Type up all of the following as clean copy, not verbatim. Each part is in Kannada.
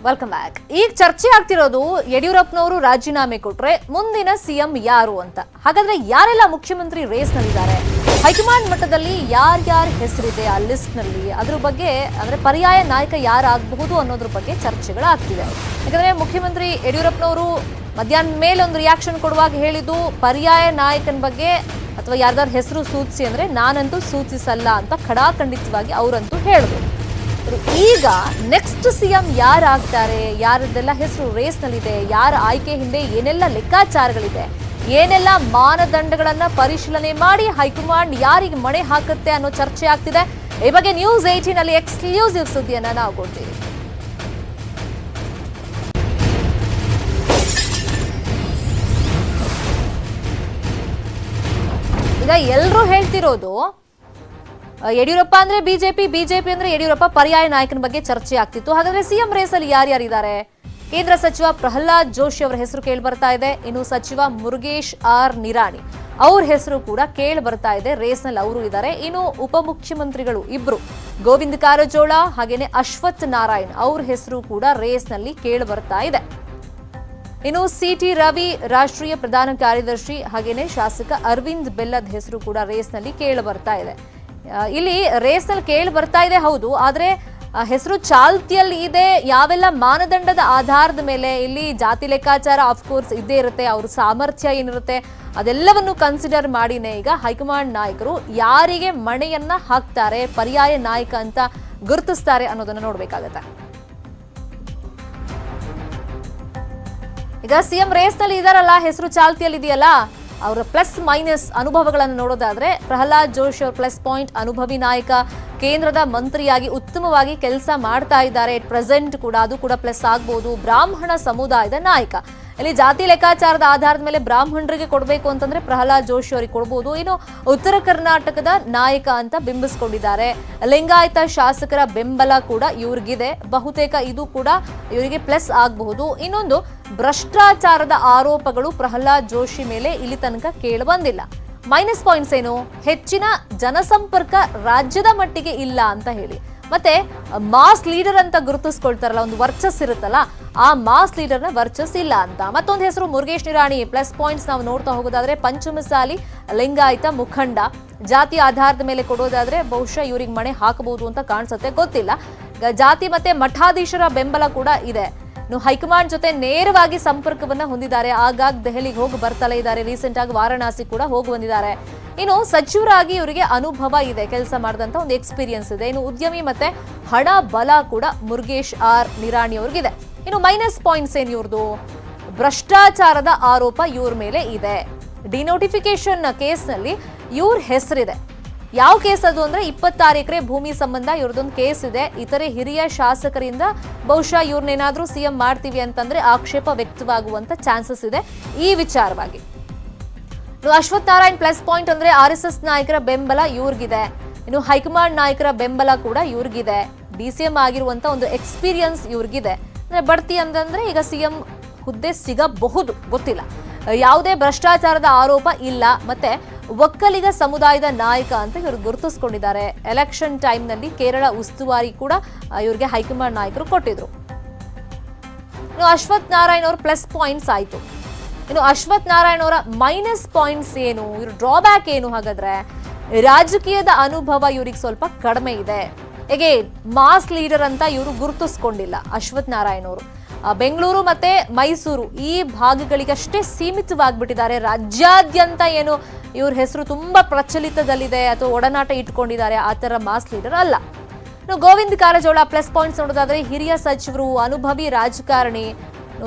Welcome back. ಈಗ ಚರ್ಚೆ ಆಗ್ತಿರೋದು ಯಡಿಯೂರಪ್ಪನವರು ರಾಜೀನಾಮೆ ಕೊಟ್ರೆ ಮುಂದಿನ ಸಿಎಂ ಯಾರು ಅಂತ. ಹಾಗಾದ್ರೆ ಯಾರೆಲ್ಲ ಮುಖ್ಯಮಂತ್ರಿ ರೇಸ್ ನಲ್ಲಿದ್ದಾರೆ, ಹೈಕಮಾಂಡ್ ಮಟ್ಟದಲ್ಲಿ ಯಾರ್ಯಾರ ಹೆಸರಿದೆ ಆ ಲಿಸ್ಟ್ ನಲ್ಲಿ, ಅದ್ರ ಬಗ್ಗೆ ಅಂದ್ರೆ ಪರ್ಯಾಯ ನಾಯಕ ಯಾರಾಗಬಹುದು ಅನ್ನೋದ್ರ ಬಗ್ಗೆ ಚರ್ಚೆಗಳಾಗ್ತಿದೆ. ಯಾಕಂದ್ರೆ ಮುಖ್ಯಮಂತ್ರಿ ಯಡಿಯೂರಪ್ಪನವರು ಮಧ್ಯಾಹ್ನ ಮೇಲೆ ಒಂದು ರಿಯಾಕ್ಷನ್ ಕೊಡುವಾಗ ಹೇಳಿದ್ದು ಪರ್ಯಾಯ ನಾಯಕನ ಬಗ್ಗೆ ಅಥವಾ ಯಾರ್ದಾರ ಹೆಸರು ಸೂಚಿಸಿ ಅಂದ್ರೆ ನಾನಂತೂ ಸೂಚಿಸಲ್ಲ ಅಂತ ಖಡಾಖಂಡಿತವಾಗಿ ಅವರಂತೂ ಹೇಳಿದ್ರು. ಈಗ ನೆಕ್ಸ್ಟ್ ಸಿಎಂ ಯಾರಾಗ್ತಾರೆ, ಯಾರದ್ದೆಲ್ಲ ಹೆಸರು ರೇಸ್ ನಲ್ಲಿದೆ, ಯಾರ ಆಯ್ಕೆ ಹಿಂದೆ ಏನೆಲ್ಲ ಲೆಕ್ಕಾಚಾರಗಳಿದೆ, ಏನೆಲ್ಲ ಮಾನದಂಡಗಳನ್ನ ಪರಿಶೀಲನೆ ಮಾಡಿ ಹೈಕಮಾಂಡ್ ಯಾರಿಗೆ ಮಣೆ ಹಾಕುತ್ತೆ ಅನ್ನೋ ಚರ್ಚೆ ಆಗ್ತಿದೆ. ಈ ಬಗ್ಗೆ ನ್ಯೂಸ್ 18 ಅಲ್ಲಿ ಎಕ್ಸ್ಕ್ಲೂಸಿವ್ ಸುದ್ದಿಯನ್ನ ನಾವು ಕೊಡ್ತೀವಿ. ಈಗ ಎಲ್ಲರೂ ಹೇಳ್ತಿರೋದು ಯಡಿಯೂರಪ್ಪ ಅಂದ್ರೆ ಬಿಜೆಪಿ, ಬಿಜೆಪಿ ಅಂದ್ರೆ ಯಡಿಯೂರಪ್ಪ, ಪರ್ಯಾಯ ನಾಯಕನ ಬಗ್ಗೆ ಚರ್ಚೆ ಆಗ್ತಿತ್ತು. ಹಾಗಾದ್ರೆ ಸಿಎಂ ರೇಸ್ ಅಲ್ಲಿ ಯಾರ್ಯಾರಿದ್ದಾರೆ? ಕೇಂದ್ರ ಸಚಿವ ಪ್ರಹ್ಲಾದ್ ಜೋಶಿ ಅವರ ಹೆಸರು ಕೇಳಿ ಬರ್ತಾ ಇದೆ. ಇನ್ನು ಸಚಿವ ಮುರುಗೇಶ್ ಆರ್ ನಿರಾಣಿ ಅವ್ರ ಹೆಸರು ಕೂಡ ಕೇಳಿ ಬರ್ತಾ ಇದೆ. ರೇಸ್ ನಲ್ಲಿ ಅವರು ಇದ್ದಾರೆ. ಇನ್ನು ಉಪಮುಖ್ಯಮಂತ್ರಿಗಳು ಇಬ್ರು, ಗೋವಿಂದ ಕಾರಜೋಳ ಹಾಗೇನೆ ಅಶ್ವಥ್ ನಾರಾಯಣ್ ಅವ್ರ ಹೆಸರು ಕೂಡ ರೇಸ್ ನಲ್ಲಿ ಕೇಳಿ ಬರ್ತಾ ಇದೆ. ಇನ್ನು ಸಿಟಿ ರವಿ ರಾಷ್ಟ್ರೀಯ ಪ್ರಧಾನ ಕಾರ್ಯದರ್ಶಿ ಹಾಗೇನೆ ಶಾಸಕ ಅರವಿಂದ್ ಬೆಲ್ಲದ್ ಹೆಸರು ಕೂಡ ರೇಸ್ ನಲ್ಲಿ ಕೇಳಿ ಬರ್ತಾ ಇದೆ. ಇಲ್ಲಿ ರೇಸ್ ನಲ್ಲಿ ಕೇಳಿ ಬರ್ತಾ ಇದೆ ಹೌದು, ಆದ್ರೆ ಹೆಸರು ಚಾಲ್ತಿಯಲ್ಲಿ ಇದೆ. ಯಾವೆಲ್ಲ ಮಾನದಂಡದ ಆಧಾರದ ಮೇಲೆ, ಇಲ್ಲಿ ಜಾತಿ ಲೆಕ್ಕಾಚಾರ ಆಫ್ಕೋರ್ಸ್ ಇದ್ದೇ ಇರುತ್ತೆ, ಅವ್ರ ಸಾಮರ್ಥ್ಯ ಏನಿರುತ್ತೆ ಅದೆಲ್ಲವನ್ನು ಕನ್ಸಿಡರ್ ಮಾಡಿನೇ ಈಗ ಹೈಕಮಾಂಡ್ ನಾಯಕರು ಯಾರಿಗೆ ಮಣೆಯನ್ನ ಹಾಕ್ತಾರೆ, ಪರ್ಯಾಯ ನಾಯಕ ಅಂತ ಗುರುತಿಸ್ತಾರೆ ಅನ್ನೋದನ್ನ ನೋಡ್ಬೇಕಾಗತ್ತೆ. ಈಗ ಸಿಎಂ ರೇಸ್ ನಲ್ಲಿ ಇದಾರಲ್ಲ, ಹೆಸರು ಚಾಲ್ತಿಯಲ್ಲಿ ಇದೆಯಲ್ಲ, ಅವರ ಪ್ಲಸ್ ಮೈನಸ್ ಅನುಭವಗಳನ್ನು ನೋಡೋದಾದ್ರೆ ಪ್ರಹ್ಲಾದ್ ಜೋಶಿ ಅವರ ಪ್ಲಸ್ ಪಾಯಿಂಟ್, ಅನುಭವಿ ನಾಯಕ, ಕೇಂದ್ರದ ಮಂತ್ರಿಯಾಗಿ ಉತ್ತಮವಾಗಿ ಕೆಲಸ ಮಾಡ್ತಾ ಇದ್ದಾರೆ. ಪ್ರೆಸೆಂಟ್ ಕೂಡ ಅದು ಕೂಡ ಪ್ಲಸ್ ಆಗ್ಬಹುದು. ಬ್ರಾಹ್ಮಣ ಸಮುದಾಯದ ನಾಯಕ, ಇಲ್ಲಿ ಜಾತಿ ಲೆಕ್ಕಾಚಾರದ ಆಧಾರದ ಮೇಲೆ ಬ್ರಾಹ್ಮಣರಿಗೆ ಕೊಡಬೇಕು ಅಂತಂದ್ರೆ ಪ್ರಹ್ಲಾದ್ ಜೋಶಿ ಅವರಿಗೆ ಕೊಡಬಹುದು. ಇನ್ನು ಉತ್ತರ ಕರ್ನಾಟಕದ ನಾಯಕ ಅಂತ ಬಿಂಬಿಸ್ಕೊಂಡಿದ್ದಾರೆ. ಲಿಂಗಾಯತ ಶಾಸಕರ ಬೆಂಬಲ ಕೂಡ ಇವ್ರಿಗಿದೆ. ಬಹುತೇಕ ಇದು ಕೂಡ ಇವರಿಗೆ ಪ್ಲಸ್ ಆಗಬಹುದು. ಇನ್ನೊಂದು, ಭ್ರಷ್ಟಾಚಾರದ ಆರೋಪಗಳು ಪ್ರಹ್ಲಾದ್ ಜೋಶಿ ಮೇಲೆ ಇಲ್ಲಿ ತನಕ ಕೇಳಿ ಬಂದಿಲ್ಲ. ಮೈನಸ್ ಪಾಯಿಂಟ್ಸ್ ಏನು? ಹೆಚ್ಚಿನ ಜನಸಂಪರ್ಕ ರಾಜ್ಯದ ಮಟ್ಟಿಗೆ ಇಲ್ಲ ಅಂತ ಹೇಳಿ, ಮತ್ತೆ ಮಾಸ್ ಲೀಡರ್ ಅಂತ ಗುರುತಿಸ್ಕೊಳ್ತಾರಲ್ಲ, ಒಂದು ವರ್ಚಸ್ ಇರುತ್ತಲ್ಲ, ಆ ಮಾಸ್ ಲೀಡರ್ನ ವರ್ಚಸ್ ಇಲ್ಲ ಅಂತ. ಮತ್ತೊಂದು ಹೆಸರು ಮುರುಗೇಶ್ ನಿರಾಣಿ. ಪ್ಲಸ್ ಪಾಯಿಂಟ್ಸ್ ನಾವು ನೋಡ್ತಾ ಹೋಗೋದಾದ್ರೆ ಪಂಚಮಸಾಲಿ ಲಿಂಗಾಯತ ಮುಖಂಡ, ಜಾತಿ ಆಧಾರದ ಮೇಲೆ ಕೊಡೋದಾದ್ರೆ ಬಹುಶಃ ಇವ್ರಿಗೆ ಮಣೆ ಹಾಕಬಹುದು ಅಂತ ಕಾಣಿಸುತ್ತೆ, ಗೊತ್ತಿಲ್ಲ. ಜಾತಿ ಮತ್ತೆ ಮಠಾಧೀಶರ ಬೆಂಬಲ ಕೂಡ ಇದೆ. ಇನ್ನು ಹೈಕಮಾಂಡ್ ಜೊತೆ ನೇರವಾಗಿ ಸಂಪರ್ಕವನ್ನ ಹೊಂದಿದ್ದಾರೆ. ಆಗಾಗ ದೆಹಲಿಗೆ ಹೋಗಿ ಬರ್ತಲೇ ಇದ್ದಾರೆ. ರೀಸೆಂಟ್ ಆಗಿ ವಾರಣಾಸಿ ಕೂಡ ಹೋಗಿ ಬಂದಿದ್ದಾರೆ. ಇನ್ನು ಸಚಿವರಾಗಿ ಇವರಿಗೆ ಅನುಭವ ಇದೆ, ಕೆಲಸ ಮಾಡಿದಂತ ಒಂದು ಎಕ್ಸ್ಪೀರಿಯನ್ಸ್ ಇದೆ. ಇನ್ನು ಉದ್ಯಮಿ ಮತ್ತೆ ಹಣ ಬಲ ಕೂಡ ಮುರುಗೇಶ್ ಆರ್ ನಿರಾಣಿ ಅವ್ರಿಗಿದೆ. ಇನ್ನು ಮೈನಸ್ ಪಾಯಿಂಟ್ಸ್ ಏನು ಇವ್ರದ್ದು? ಭ್ರಷ್ಟಾಚಾರದ ಆರೋಪ ಇವ್ರ ಮೇಲೆ ಇದೆ. ಡಿನೋಟಿಫಿಕೇಶನ್ ಕೇಸ್ನಲ್ಲಿ ಇವ್ರ ಹೆಸರಿದೆ. ಯಾವ ಕೇಸ್ ಅದು ಅಂದ್ರೆ 26 ಎಕರೆ ಭೂಮಿ ಸಂಬಂಧ ಇವ್ರದೊಂದು ಕೇಸ್ ಇದೆ. ಇತರೆ ಹಿರಿಯ ಶಾಸಕರಿಂದ ಬಹುಶಃ ಇವ್ರನ್ನೇನಾದ್ರೂ ಸಿಎಂ ಮಾಡ್ತೀವಿ ಅಂತಂದ್ರೆ ಆಕ್ಷೇಪ ವ್ಯಕ್ತವಾಗುವಂತ ಚಾನ್ಸಸ್ ಇದೆ ಈ ವಿಚಾರವಾಗಿ. ಅಶ್ವಥ್ ನಾರಾಯಣ್ ಪ್ಲಸ್ ಪಾಯಿಂಟ್ ಅಂದ್ರೆ RSS ನಾಯಕರ ಬೆಂಬಲ ಇವ್ರಿಗಿದೆ. ಇನ್ನು ಹೈಕಮಾಂಡ್ ನಾಯಕರ ಬೆಂಬಲ ಕೂಡ ಇವ್ರಿಗಿದೆ. DCM ಆಗಿರುವಂತ ಒಂದು ಎಕ್ಸ್ಪೀರಿಯನ್ಸ್ ಇವ್ರಿಗಿದೆ. ಅಂದ್ರೆ ಬಡ್ತಿ ಅಂತಂದ್ರೆ ಈಗ ಸಿಎಂ ಹುದ್ದೆ ಸಿಗಬಹುದು, ಗೊತ್ತಿಲ್ಲ. ಯಾವುದೇ ಭ್ರಷ್ಟಾಚಾರದ ಆರೋಪ ಇಲ್ಲ. ಮತ್ತೆ ಒಕ್ಕಲಿಗ ಸಮುದಾಯದ ನಾಯಕ ಅಂತ ಇವ್ರು ಗುರುತಿಸ್ಕೊಂಡಿದ್ದಾರೆ. ಎಲೆಕ್ಷನ್ ಟೈಮ್ ನಲ್ಲಿ ಕೇರಳ ಉಸ್ತುವಾರಿ ಕೂಡ ಇವ್ರಿಗೆ ಹೈಕಮಾಂಡ್ ನಾಯಕರು ಕೊಟ್ಟಿದ್ರು. ಇನ್ನು ಅಶ್ವಥ್ ನಾರಾಯಣ್ ಅವ್ರ ಪ್ಲಸ್ ಪಾಯಿಂಟ್ಸ್ ಆಯ್ತು. ಇನ್ನು ಅಶ್ವಥ್ ನಾರಾಯಣ್ ಅವರ ಮೈನಸ್ ಪಾಯಿಂಟ್ಸ್ ಏನು, ಇವ್ರ ಡ್ರಾಬ್ಯಾಕ್ ಏನು? ಹಾಗಾದ್ರೆ ರಾಜಕೀಯದ ಅನುಭವ ಇವ್ರಿಗೆ ಸ್ವಲ್ಪ ಕಡಿಮೆ ಇದೆ. ಹೇಗೆ ಮಾಸ್ ಲೀಡರ್ ಅಂತ ಇವರು ಗುರುತಿಸ್ಕೊಂಡಿಲ್ಲ ಅಶ್ವಥ್ ನಾರಾಯಣ್ ಅವರು. ಬೆಂಗಳೂರು ಮತ್ತೆ ಮೈಸೂರು ಈ ಭಾಗಗಳಿಗಷ್ಟೇ ಸೀಮಿತವಾಗಿಬಿಟ್ಟಿದ್ದಾರೆ. ರಾಜ್ಯಾದ್ಯಂತ ಏನು ಇವ್ರ ಹೆಸರು ತುಂಬಾ ಪ್ರಚಲಿತದಲ್ಲಿದೆ ಅಥವಾ ಒಡನಾಟ ಇಟ್ಕೊಂಡಿದ್ದಾರೆ, ಆ ತರ ಮಾಸ್ ಲೀಡರ್ ಅಲ್ಲ. ಇನ್ನು ಗೋವಿಂದ ಕಾರಜೋಳ ಪ್ಲಸ್ ಪಾಯಿಂಟ್ಸ್ ನೋಡೋದಾದ್ರೆ ಹಿರಿಯ ಸಚಿವರು, ಅನುಭವಿ ರಾಜಕಾರಣಿ,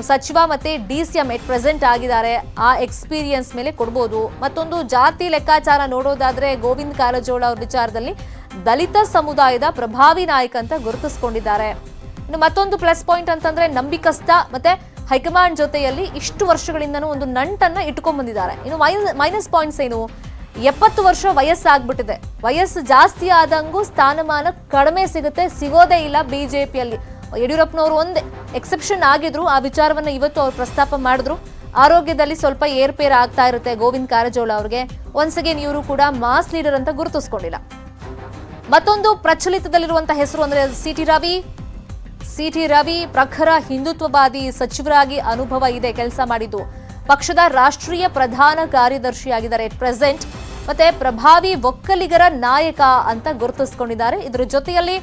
ಸಚಿವ ಮತ್ತೆ DCM ಎಟ್ ಪ್ರೆಸೆಂಟ್ ಆಗಿದ್ದಾರೆ. ಆ ಎಕ್ಸ್ಪೀರಿಯನ್ಸ್ ಮೇಲೆ ಕೊಡ್ಬೋದು. ಮತ್ತೊಂದು ಜಾತಿ ಲೆಕ್ಕಾಚಾರ ನೋಡೋದಾದ್ರೆ ಗೋವಿಂದ ಕಾರಜೋಳ ಅವ್ರ ವಿಚಾರದಲ್ಲಿ ದಲಿತ ಸಮುದಾಯದ ಪ್ರಭಾವಿ ನಾಯಕ ಅಂತ ಗುರುತಿಸ್ಕೊಂಡಿದ್ದಾರೆ. ಇನ್ನು ಮತ್ತೊಂದು ಪ್ಲಸ್ ಪಾಯಿಂಟ್ ಅಂತಂದ್ರೆ ನಂಬಿಕಸ್ತ, ಮತ್ತೆ ಹೈಕಮಾಂಡ್ ಜೊತೆಯಲ್ಲಿ ಇಷ್ಟು ವರ್ಷಗಳಿಂದನೂ ಒಂದು ನಂಟನ್ನ ಇಟ್ಕೊಂಡ್ ಬಂದಿದ್ದಾರೆ. ಇನ್ನು ಮೈನಸ್ ಪಾಯಿಂಟ್ಸ್ ಏನು? 70 ವರ್ಷ ವಯಸ್ಸಾಗ್ಬಿಟ್ಟಿದೆ. ವಯಸ್ಸು ಜಾಸ್ತಿ ಆದಂಗೂ ಸ್ಥಾನಮಾನ ಕಡಿಮೆ ಸಿಗುತ್ತೆ, ಸಿಗೋದೇ ಇಲ್ಲ ಬಿಜೆಪಿಯಲ್ಲಿ. ಯಡಿಯೂರಪ್ಪನವರು ಒಂದೇ ಎಕ್ಸೆಪ್ಷನ್ ಆಗಿದ್ರು. ಆ ವಿಚಾರವನ್ನ ಇವತ್ತು ಅವ್ರು ಪ್ರಸ್ತಾಪ ಮಾಡಿದ್ರು. ಆರೋಗ್ಯದಲ್ಲಿ ಸ್ವಲ್ಪ ಏರ್ಪೇರ್ ಆಗ್ತಾ ಇರುತ್ತೆ ಗೋವಿಂದ ಕಾರಜೋಳ ಅವ್ರಿಗೆ. ಒನ್ಸ್ ಅಗೇನ್ ಇವರು ಕೂಡ ಮಾಸ್ ಲೀಡರ್ ಅಂತ ಗುರುತಿಸ್ಕೊಂಡಿಲ್ಲ. ಮತ್ತೊಂದು ಪ್ರಚಲಿತದಲ್ಲಿರುವಂತಹ ಹೆಸರು ಅಂದ್ರೆ ಸಿ ಟಿ ರವಿ ಪ್ರಖರ ಹಿಂದುತ್ವವಾದಿ ಸಚಿವರಾಗಿ ಅನುಭವ ಇದೆ, ಕೆಲಸ ಮಾಡಿದ್ದು. ಪಕ್ಷದ ರಾಷ್ಟ್ರೀಯ ಪ್ರಧಾನ ಕಾರ್ಯದರ್ಶಿಯಾಗಿದ್ದಾರೆ ಎಟ್ ಪ್ರೆಸೆಂಟ್. ಮತ್ತೆ ಪ್ರಭಾವಿ ಒಕ್ಕಲಿಗರ ನಾಯಕ ಅಂತ ಗುರುತಿಸಿಕೊಂಡಿದ್ದಾರೆ. ಇದರ ಜೊತೆಯಲ್ಲಿ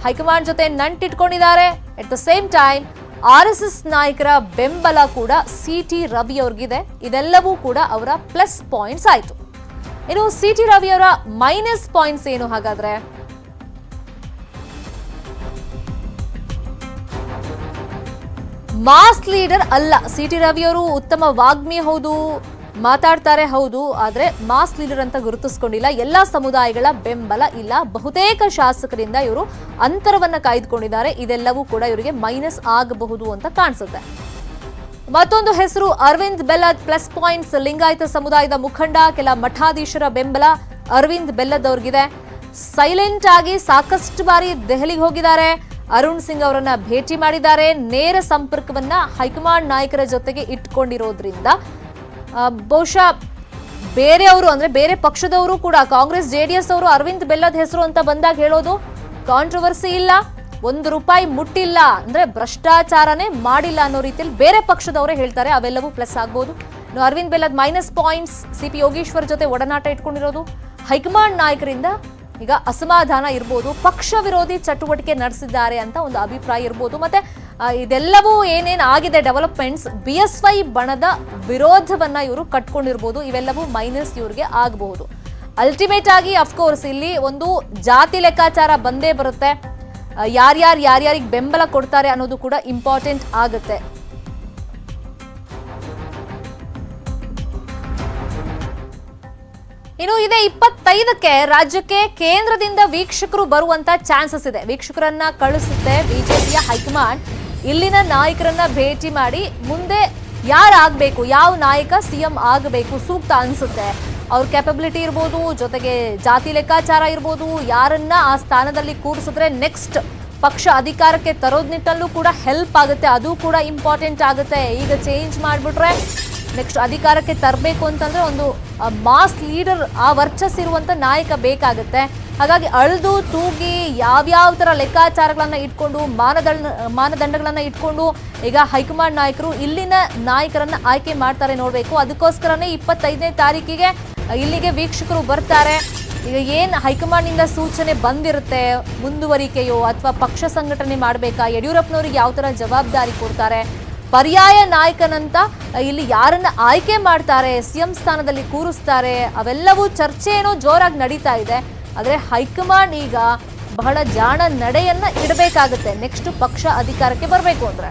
ಹೈಕಮಾಂಡ್ ಜೊತೆ ನಂಟಿಟ್ಕೊಂಡಿದ್ದಾರೆ. At the same time RSS ನಾಯಕರ ಬೆಂಬಲ ಕೂಡ ಸಿ ಟಿ ರವಿ ಅವ್ರಿಗಿದೆ. ಇದೆಲ್ಲವೂ ಕೂಡ ಅವರ ಪ್ಲಸ್ ಪಾಯಿಂಟ್ಸ್ ಆಯ್ತು. ಇನ್ನು ಸಿ ಟಿ ರವಿ ಅವರ ಮೈನಸ್ ಪಾಯಿಂಟ್ಸ್ ಏನು ಹಾಗಾದ್ರೆ? ಮಾಸ್ ಲೀಡರ್ ಅಲ್ಲ. ಸಿ ಟಿ ರವಿ ಅವರು ಉತ್ತಮ ವಾಗ್ಮಿ ಹೌದು, ಮಾತಾಡ್ತಾರೆ ಹೌದು, ಆದ್ರೆ ಮಾಸ್ ಲೀಡರ್ ಅಂತ ಗುರುತಿಸಿಕೊಂಡಿಲ್ಲ. ಎಲ್ಲಾ ಸಮುದಾಯಗಳ ಬೆಂಬಲ ಇಲ್ಲ. ಬಹುತೇಕ ಶಾಸಕರಿಂದ ಇವರು ಅಂತರವನ್ನ ಕಾಯ್ದುಕೊಂಡಿದ್ದಾರೆ. ಇದೆಲ್ಲವೂ ಕೂಡ ಇವರಿಗೆ ಮೈನಸ್ ಆಗಬಹುದು ಅಂತ ಕಾಣಿಸುತ್ತೆ. ಮತ್ತೊಂದು ಹೆಸರು ಅರವಿಂದ್ ಬೆಲ್ಲದ್, ಪ್ಲಸ್ ಪಾಯಿಂಟ್ಸ್. ಲಿಂಗಾಯತ ಸಮುದಾಯದ ಮುಖಂಡ, ಕೆಲ ಮಠಾಧೀಶರ ಬೆಂಬಲ ಅರವಿಂದ್ ಬೆಲ್ಲದ್ ಅವ್ರಿಗಿದೆ. ಸೈಲೆಂಟ್ ಆಗಿ ಸಾಕಷ್ಟು ಬಾರಿ ದೆಹಲಿಗೆ ಹೋಗಿದ್ದಾರೆ. ಅರುಣ್ ಸಿಂಗ್ ಅವರನ್ನ ಭೇಟಿ ಮಾಡಿದ್ದಾರೆ. ನೇರ ಸಂಪರ್ಕವನ್ನ ಹೈಕಮಾಂಡ್ ನಾಯಕರ ಜೊತೆಗೆ ಇಟ್ಕೊಂಡಿರೋದ್ರಿಂದ ಬಹುಶಃ ಬೇರೆಯವರು ಅಂದ್ರೆ ಬೇರೆ ಪಕ್ಷದವರು ಕೂಡ ಕಾಂಗ್ರೆಸ್ ಜೆಡಿಎಸ್ ಅವರು ಅರವಿಂದ್ ಬೆಲ್ಲದ್ ಹೆಸರು ಅಂತ ಬಂದಾಗ ಹೇಳೋದು ಕಾಂಟ್ರವರ್ಸಿ ಇಲ್ಲ, ₹1 ಮುಟ್ಟಿಲ್ಲ, ಅಂದ್ರೆ ಭ್ರಷ್ಟಾಚಾರನೇ ಮಾಡಿಲ್ಲ ಅನ್ನೋ ರೀತಿಯಲ್ಲಿ ಬೇರೆ ಪಕ್ಷದವರೇ ಹೇಳ್ತಾರೆ. ಅವೆಲ್ಲವೂ ಪ್ಲಸ್ ಆಗ್ಬೋದು. ಇನ್ನು ಅರವಿಂದ್ ಬೆಲ್ಲದ್ ಮೈನಸ್ ಪಾಯಿಂಟ್ಸ್. CP ಯೋಗೇಶ್ವರ್ ಜೊತೆ ಒಡನಾಟ ಇಟ್ಕೊಂಡಿರೋದು. ಹೈಕಮಾಂಡ್ ನಾಯಕರಿಂದ ಈಗ ಅಸಮಾಧಾನ ಇರ್ಬೋದು, ಪಕ್ಷ ವಿರೋಧಿ ಚಟುವಟಿಕೆ ನಡೆಸಿದ್ದಾರೆ ಅಂತ ಒಂದು ಅಭಿಪ್ರಾಯ ಇರ್ಬೋದು. ಮತ್ತೆ ಇದೆಲ್ಲವೂ ಏನೇನ್ ಆಗಿದೆ ಡೆವಲಪ್ಮೆಂಟ್ಸ್, BSY ಬಣದ ವಿರೋಧವನ್ನ ಇವರು ಕಟ್ಕೊಂಡಿರ್ಬೋದು. ಇವೆಲ್ಲವೂ ಮೈನಸ್ ಇವ್ರಿಗೆ ಆಗಬಹುದು. ಅಲ್ಟಿಮೇಟ್ ಆಗಿ ಅಫ್ಕೋರ್ಸ್ ಇಲ್ಲಿ ಒಂದು ಜಾತಿ ಲೆಕ್ಕಾಚಾರ ಬಂದೇ ಬರುತ್ತೆ. ಯಾರ್ಯಾರಿಗೆ ಬೆಂಬಲ ಕೊಡ್ತಾರೆ ಅನ್ನೋದು ಕೂಡ ಇಂಪಾರ್ಟೆಂಟ್ ಆಗುತ್ತೆ. ಇನ್ನು ಇದೇ 25ಕ್ಕೆ ರಾಜ್ಯಕ್ಕೆ ಕೇಂದ್ರದಿಂದ ವೀಕ್ಷಕರು ಬರುವಂತ ಚಾನ್ಸಸ್ ಇದೆ. ವೀಕ್ಷಕರನ್ನ ಕಳಿಸುತ್ತೆ ಬಿಜೆಪಿಯ ಹೈಕಮಾಂಡ್. ಇಲ್ಲಿನ ನಾಯಕರನ್ನ ಭೇಟಿ ಮಾಡಿ ಮುಂದೆ ಯಾರಾಗಬೇಕು, ಯಾವ ನಾಯಕ CM ಆಗಬೇಕು ಸೂಕ್ತ ಅನ್ಸುತ್ತೆ, ಅವ್ರ ಕ್ಯಾಪಬಿಲಿಟಿ ಇರ್ಬೋದು, ಜೊತೆಗೆ ಜಾತಿ ಲೆಕ್ಕಾಚಾರ ಇರ್ಬೋದು, ಯಾರನ್ನ ಆ ಸ್ಥಾನದಲ್ಲಿ ಕೂರಿಸಿದ್ರೆ ನೆಕ್ಸ್ಟ್ ಪಕ್ಷ ಅಧಿಕಾರಕ್ಕೆ ತರೋದ್ ನಿಟ್ಟಲ್ಲೂ ಕೂಡ ಹೆಲ್ಪ್ ಆಗುತ್ತೆ. ಅದು ಕೂಡ ಇಂಪಾರ್ಟೆಂಟ್ ಆಗುತ್ತೆ. ಈಗ ಚೇಂಜ್ ಮಾಡಿಬಿಟ್ರೆ ನೆಕ್ಸ್ಟ್ ಅಧಿಕಾರಕ್ಕೆ ತರಬೇಕು ಅಂತಂದ್ರೆ ಒಂದು ಮಾಸ್ ಲೀಡರ್, ಆ ವರ್ಚಸ್ಸಿರುವಂತ ನಾಯಕ ಬೇಕಾಗುತ್ತೆ. ಹಾಗಾಗಿ ಅಳ್ದು ತೂಗಿ ಯಾವ್ಯಾವ ತರ ಲೆಕ್ಕಾಚಾರಗಳನ್ನ ಇಟ್ಕೊಂಡು ಮಾನದಂಡಗಳನ್ನ ಇಟ್ಕೊಂಡು ಈಗ ಹೈಕಮಾಂಡ್ ನಾಯಕರು ಇಲ್ಲಿನ ನಾಯಕರನ್ನ ಆಯ್ಕೆ ಮಾಡ್ತಾರೆ ನೋಡ್ಬೇಕು. ಅದಕ್ಕೋಸ್ಕರನೇ 25ನೇ ತಾರೀಕಿಗೆ ಇಲ್ಲಿಗೆ ವೀಕ್ಷಕರು ಬರ್ತಾರೆ. ಈಗ ಏನ್ ಹೈಕಮಾಂಡ್ ನಿಂದ ಸೂಚನೆ ಬಂದಿರುತ್ತೆ, ಮುಂದುವರಿಕೆಯೋ ಅಥವಾ ಪಕ್ಷ ಸಂಘಟನೆ ಮಾಡ್ಬೇಕಾ, ಯಡಿಯೂರಪ್ಪನವ್ರಿಗೆ ಯಾವ ತರ ಜವಾಬ್ದಾರಿ ಕೊಡ್ತಾರೆ, ಪರ್ಯಾಯ ನಾಯಕನಂತ ಇಲ್ಲಿ ಯಾರನ್ನ ಆಯ್ಕೆ ಮಾಡ್ತಾರೆ, CM ಸ್ಥಾನದಲ್ಲಿ ಕೂರಿಸ್ತಾರೆ, ಅವೆಲ್ಲವೂ ಚರ್ಚೆ ಏನೋ ಜೋರಾಗಿ ನಡೀತಾ ಇದೆ. ಆದ್ರೆ ಹೈಕಮಾಂಡ್ ಈಗ ಬಹಳ ಜಾಣ ನಡೆಯನ್ನ ಇಡಬೇಕಾಗುತ್ತೆ ನೆಕ್ಸ್ಟ್ ಪಕ್ಷ ಅಧಿಕಾರಕ್ಕೆ ಬರಬೇಕು ಅಂದ್ರೆ.